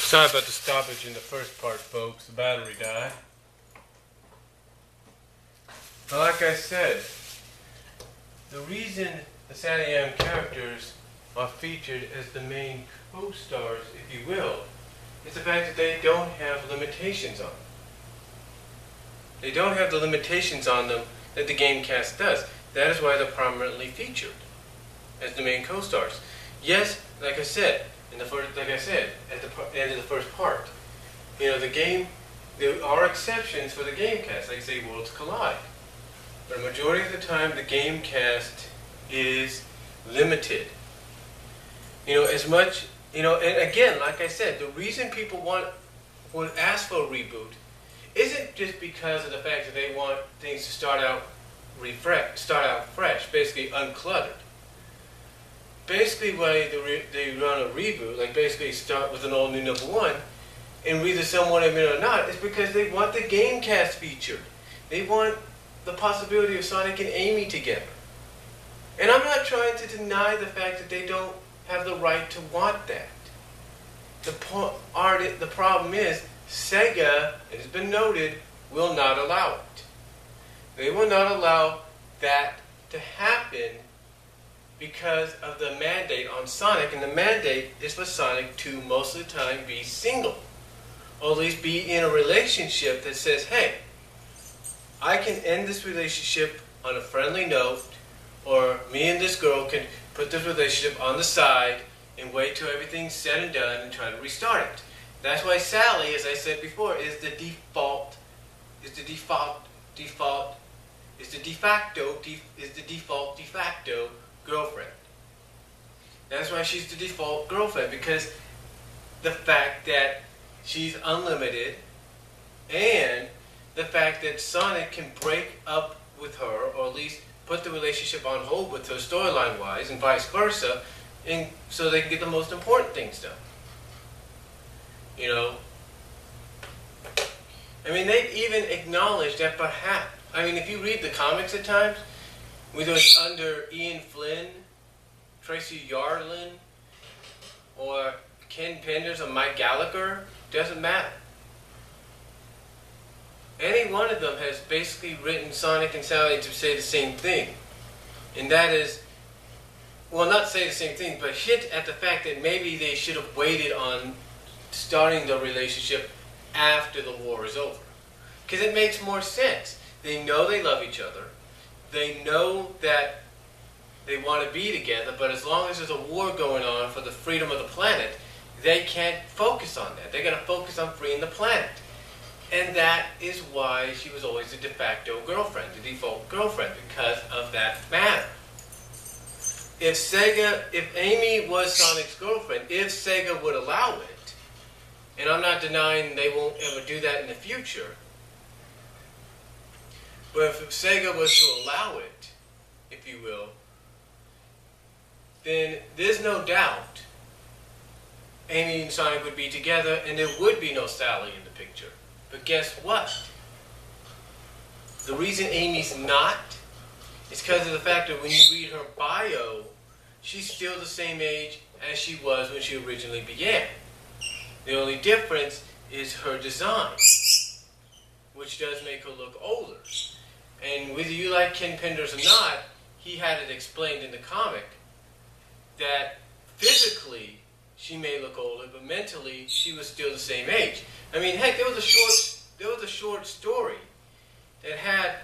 Sorry about the stoppage in the first part, folks. The battery died. But like I said, the reason the Sally M characters are featured as the main co-stars, if you will, is the fact that they don't have limitations on them. They don't have the limitations on them that the game cast does. That is why they're prominently featured as the main co-stars. Yes, like I said, at the end of the first part, the game, there are exceptions for the game cast, like say Worlds Collide. But a majority of the time, the game cast is limited. And again, like I said, the reason people would ask for a reboot isn't just because of the fact that they want things to start out fresh, basically uncluttered. Basically, why they run a reboot, like basically start with an all-new number one, and whether someone admit it or not, is because they want the game cast featured. They want the possibility of Sonic and Amy together. And I'm not trying to deny the fact that they don't have the right to want that. The problem is, Sega, it has been noted, will not allow it. They will not allow that to happen because of the mandate on Sonic, and the mandate is for Sonic to most of the time be single, or at least be in a relationship that says, hey, I can end this relationship on a friendly note, or me and this girl can put this relationship on the side and wait till everything's said and done and try to restart it. That's why Sally, as I said before, is the de facto girlfriend. That's why she's the default girlfriend, because the fact that she's unlimited and the fact that Sonic can break up with her, or at least put the relationship on hold with her storyline-wise, and vice versa, and so they can get the most important things done. They've even acknowledged that perhaps, if you read the comics at times, whether it's under Ian Flynn, Tracy Yarlin, or Ken Penders or Mike Gallagher, doesn't matter. Any one of them has basically written Sonic and Sally to say the same thing. And that is, well, not say the same thing, but hit at the fact that maybe they should have waited on starting the relationship after the war is over. Because it makes more sense. They know they love each other. They know that they want to be together, but as long as there's a war going on for the freedom of the planet, they can't focus on that. They're going to focus on freeing the planet. And that is why she was always the de facto girlfriend, the default girlfriend, because of that matter. If Amy was Sonic's girlfriend, if Sega would allow it, and I'm not denying they won't ever do that in the future, but if Sega was to allow it, if you will, then there's no doubt Amy and Sonic would be together, and there would be no Sally in the picture. But guess what? The reason Amy's not is because of the fact that when you read her bio, she's still the same age as she was when she originally began. The only difference is her design, which does make her look older. And whether you like Ken Penders or not, he had it explained in the comic that physically she may look older, but mentally she was still the same age. Heck, there was a short story that had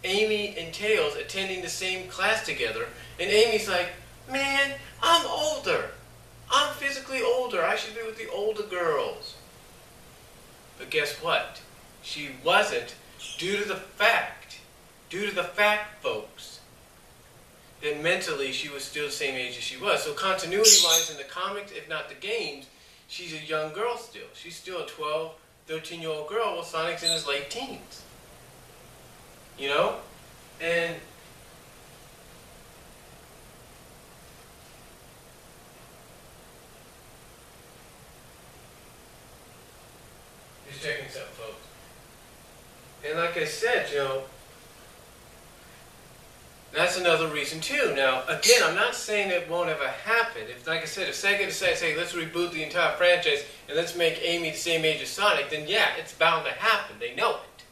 Amy and Tails attending the same class together, and Amy's like, man, I'm older. I'm physically older. I should be with the older girls. But guess what? She wasn't, due to the fact, folks, that mentally she was still the same age as she was. So continuity-wise in the comics, if not the games, she's a young girl still. She's still a 12, 13-year-old girl while Sonic's in his late teens. And just checking something, folks. And like I said, That's another reason too. Now, again, I'm not saying it won't ever happen. If, like I said, if Sega decides, hey, let's reboot the entire franchise and let's make Amy the same age as Sonic, then yeah, it's bound to happen. They know it.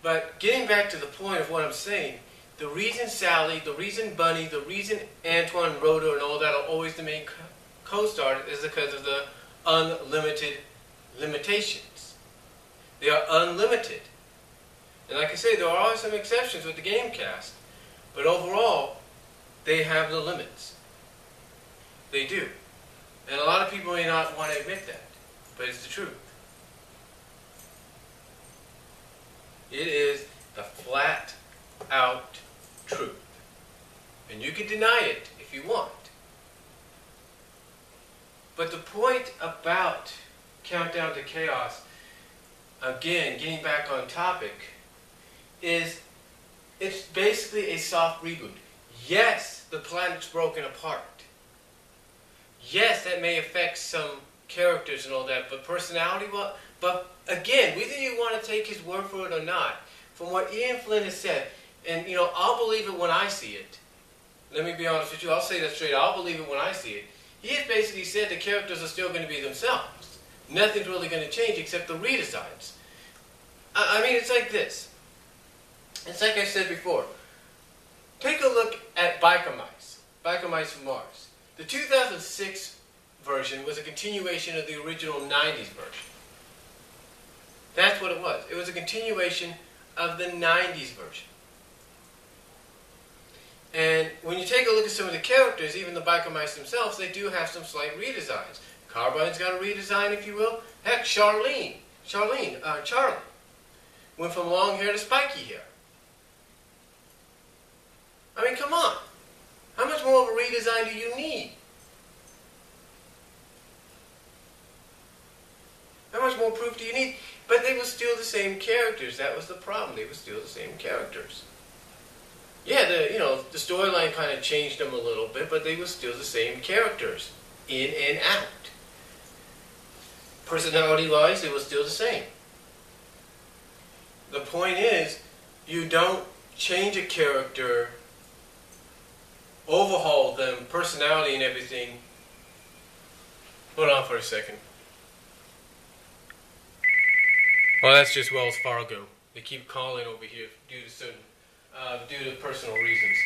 But getting back to the point of what I'm saying, the reason Sally, the reason Bunny, the reason Antoine, Rotor, and all that are always the main co-stars is because of the unlimited limitations. They are unlimited. And like I say, there are always some exceptions with the Gamecast, but overall, they have the limits. They do. And a lot of people may not want to admit that, but it's the truth. It is the flat-out truth. And you can deny it if you want. But the point about Countdown to Chaos, again, getting back on topic, is it's basically a soft reboot. Yes, the planet's broken apart. Yes, that may affect some characters and all that, but personality, well, but again, whether you want to take his word for it or not, from what Ian Flynn has said, and I'll believe it when I see it. Let me be honest with you, I'll say that straight, I'll believe it when I see it. He has basically said the characters are still going to be themselves. Nothing's really going to change except the redesigns. I mean, it's like this. It's like I said before. Take a look at Biker Mice. Biker Mice from Mars. The 2006 version was a continuation of the original 90s version. That's what it was. It was a continuation of the 90s version. And when you take a look at some of the characters, even the Biker Mice themselves, they do have some slight redesigns. Carbine's got a redesign, if you will. Heck, Charlie, went from long hair to spiky hair. I mean, come on. How much more of a redesign do you need? How much more proof do you need? But they were still the same characters. That was the problem. They were still the same characters. Yeah, the storyline kind of changed them a little bit, but they were still the same characters, in and out. Personality-wise, they were still the same. The point is, you don't change a character, overhaul them, personality and everything. Hold on for a second. Well, that's just Wells Fargo. They keep calling over here due to personal reasons.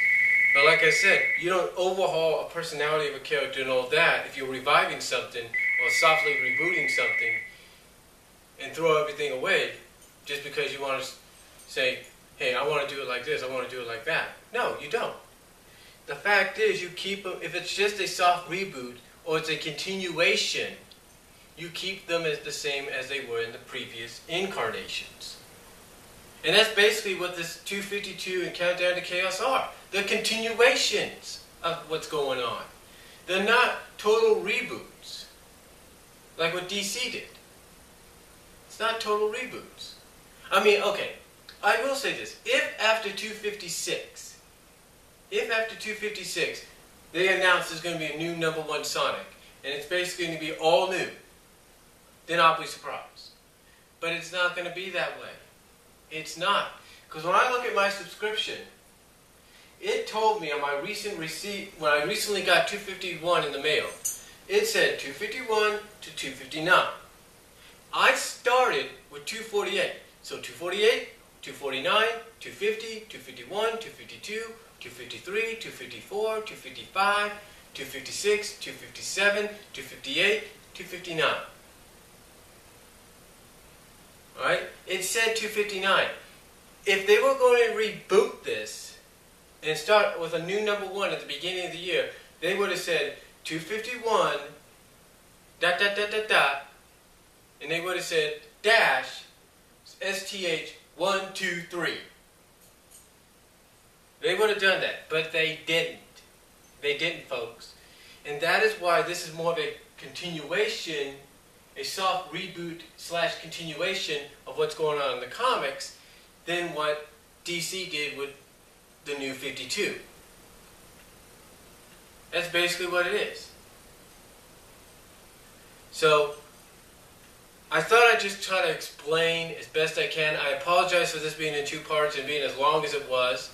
But like I said, you don't overhaul a personality of a character and all that if you're reviving something or softly rebooting something and throw everything away just because you want to say, hey, I want to do it like this, I want to do it like that. No, you don't. The fact is, you keep them, if it's just a soft reboot or it's a continuation, you keep them as the same as they were in the previous incarnations. And that's basically what this 252 and Countdown to Chaos are. They're continuations of what's going on. They're not total reboots, like what DC did. It's not total reboots. I mean, okay, I will say this. If after 256, they announce there's going to be a new #1 Sonic, and it's basically going to be all new, then I'll be surprised. But it's not going to be that way. It's not. Because when I look at my subscription, it told me on my recent receipt, when I recently got 251 in the mail, it said 251 to 259. I started with 248. So 248, 249, 250, 251, 252, 253, 254, 255, 256, 257, 258, 259. Alright? It said 259. If they were going to reboot this and start with a new #1 at the beginning of the year, they would have said 251, ... and they would have said dash STH 123. They would have done that, but they didn't. They didn't, folks. And that is why this is more of a continuation, a soft reboot / continuation of what's going on in the comics than what DC did with the New 52. That's basically what it is. So, I thought I'd just try to explain as best I can. I apologize for this being in 2 parts and being as long as it was.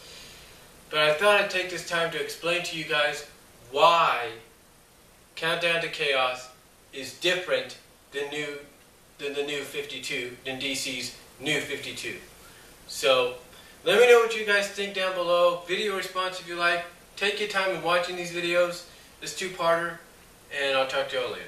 But I thought I'd take this time to explain to you guys why Countdown to Chaos is different than the new 52, than DC's new 52. So let me know what you guys think down below. Video response if you like. Take your time in watching these videos. This two-parter, and I'll talk to y'all later.